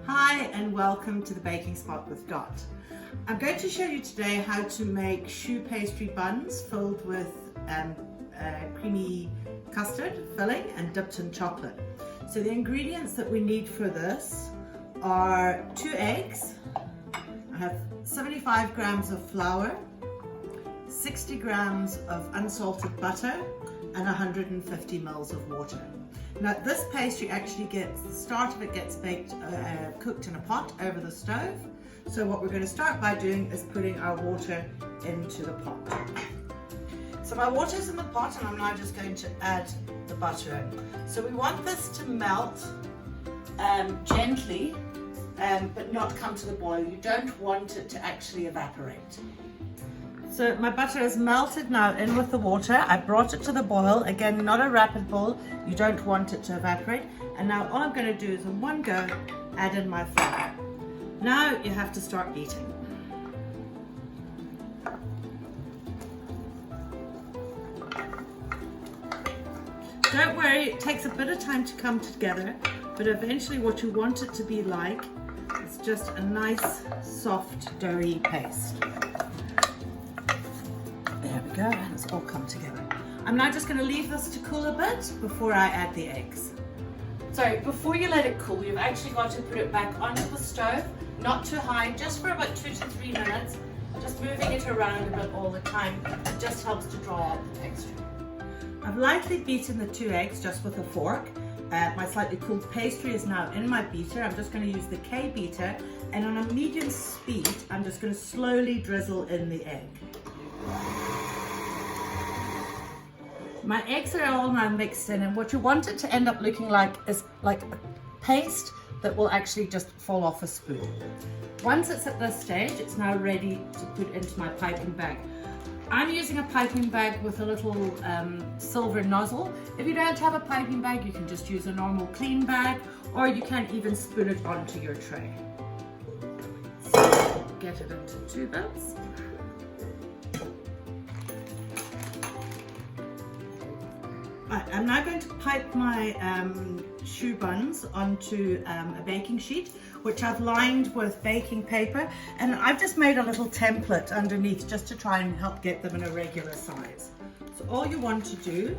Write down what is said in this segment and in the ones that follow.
Hi and welcome to the Baking Spot with Dot. I'm going to show you today how to make choux pastry buns filled with creamy custard filling and dipped in chocolate. So the ingredients that we need for this are 2 eggs, I have 75 grams of flour, 60 grams of unsalted butter and 150 mils of water. Now this pastry actually gets, the start of it gets baked, cooked in a pot over the stove. So what we're going to start by doing is putting our water into the pot. So my water's in the pot and I'm now just going to add the butter in. So we want this to melt gently but not come to the boil. You don't want it to actually evaporate. So my butter is melted now in with the water. I brought it to the boil. Again, not a rapid boil. You don't want it to evaporate. And now all I'm going to do is in one go add in my flour. Now you have to start beating. Don't worry, it takes a bit of time to come together, but eventually what you want it to be like is just a nice, soft, doughy paste. There we go, and it's all come together. I'm now just going to leave this to cool a bit before I add the eggs. So before you let it cool, you've actually got to put it back onto the stove, not too high, just for about 2 to 3 minutes, just moving it around a bit all the time. It just helps to dry out the texture. I've lightly beaten the 2 eggs just with a fork. My slightly cooled pastry is now in my beater. I'm just going to use the K beater, and on a medium speed, I'm just going to slowly drizzle in the egg. My eggs are all now mixed in, and what you want it to end up looking like is like a paste that will actually just fall off a spoon. Once it's at this stage, it's now ready to put into my piping bag. I'm using a piping bag with a little silver nozzle. If you don't have a piping bag, you can just use a normal clean bag, or you can even spoon it onto your tray. So get it into 2 bits. Right, I'm now going to pipe my choux buns onto a baking sheet, which I've lined with baking paper, and I've just made a little template underneath just to try and help get them in a regular size. So all you want to do,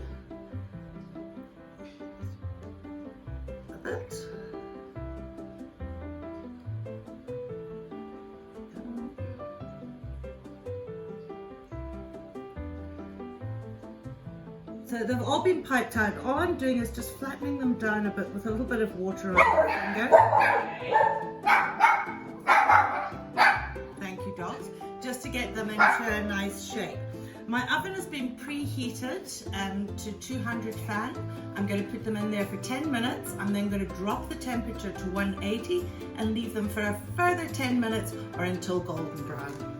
a bit, so they've all been piped out. All I'm doing is just flattening them down a bit with a little bit of water on my finger. Thank you, Dots. Just to get them into a nice shape. My oven has been preheated to 200 fan. I'm going to put them in there for 10 minutes. I'm then going to drop the temperature to 180 and leave them for a further 10 minutes or until golden brown.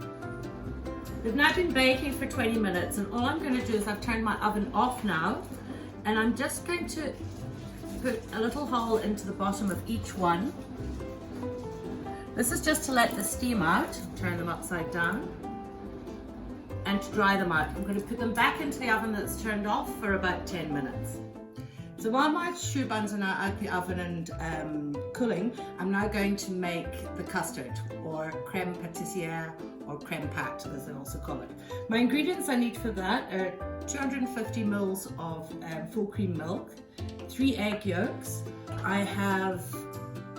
They've now been baking for 20 minutes, and all I'm going to do is I've turned my oven off now, and I'm just going to put a little hole into the bottom of each one. This is just to let the steam out, turn them upside down, and to dry them out. I'm going to put them back into the oven that's turned off for about 10 minutes. So while my choux buns are now out the oven and cooling, I'm now going to make the custard, or crème pâtissière, or crème pâte as they also call it. My ingredients I need for that are 250 mils of full cream milk, 3 egg yolks, I have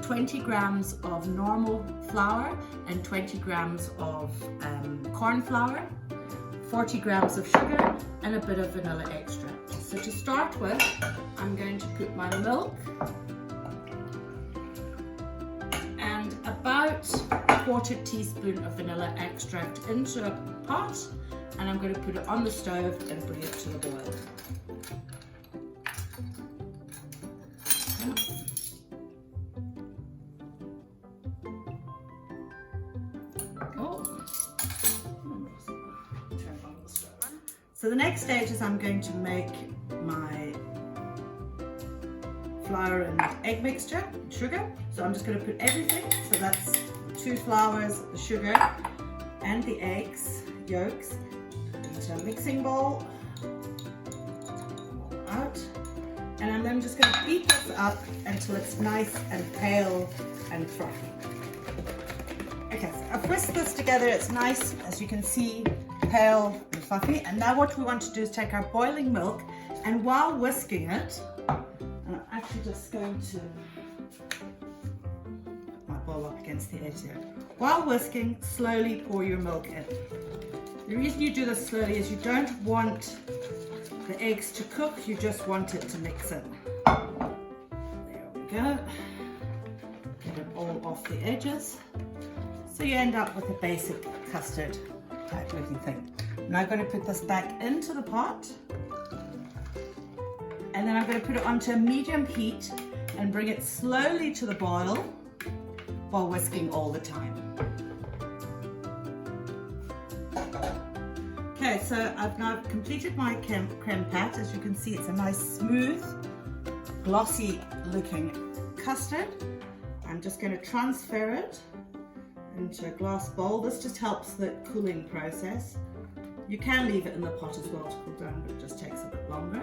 20 grams of normal flour and 20 grams of corn flour, 40 grams of sugar and a bit of vanilla extract. So to start with, I'm going to put my milk and about a 1/4 teaspoon of vanilla extract into a pot, and I'm going to put it on the stove and bring it to the boil. So the next stage is I'm going to make my flour and egg mixture, sugar. So I'm just going to put everything, so that's 2 flours, the sugar and the eggs, yolks, into a mixing bowl, out, and I'm then just going to beat this up until it's nice and pale and fluffy. Okay, so I've whisked this together. It's nice, as you can see, pale and fluffy. And now what we want to do is take our boiling milk, and while whisking it, I'm actually just going to put my bowl up against the edge here. While whisking, slowly pour your milk in. The reason you do this slowly is you don't want the eggs to cook, you just want it to mix in. There we go. Get it all off the edges. So you end up with a basic custard type looking thing. I'm now going to put this back into the pot. And then I'm going to put it onto a medium heat and bring it slowly to the boil while whisking all the time. Okay, so I've now completed my creme pat. As you can see, it's a nice smooth, glossy looking custard. I'm just going to transfer it into a glass bowl. This just helps the cooling process. You can leave it in the pot as well to cool down, but it just takes a bit longer.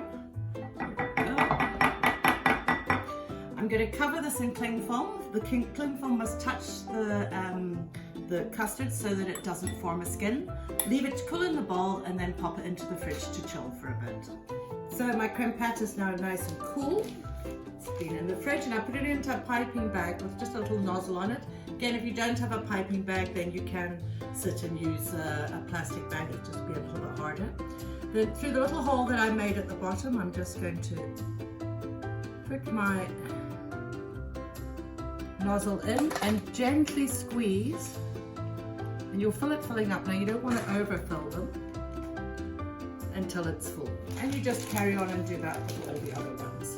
I'm going to cover this in cling film. The cling film must touch the custard so that it doesn't form a skin. Leave it to cool in the bowl and then pop it into the fridge to chill for a bit. So my creme pat is now nice and cool. It's been in the fridge, and I put it into a piping bag with just a little nozzle on it. Again, if you don't have a piping bag, then you can sit and use a plastic bag. It'll just be a little bit harder. But through the little hole that I made at the bottom, I'm just going to put my nozzle in and gently squeeze, and you'll feel it filling up. Now you don't want to overfill them until it's full, and you just carry on and do that with all the other ones.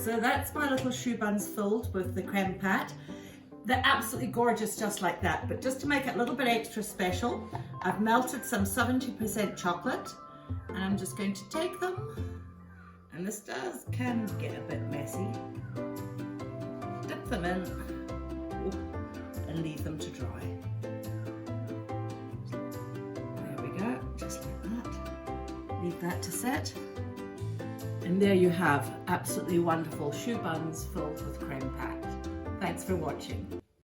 So that's my little choux buns filled with the creme pat. They're absolutely gorgeous just like that, but just to make it a little bit extra special, I've melted some 70% chocolate, and I'm just going to take them, and this can get a bit messy. Dip them in and leave them to dry. There we go, just like that. Leave that to set. And there you have absolutely wonderful choux buns filled with creme pat. Thanks for watching.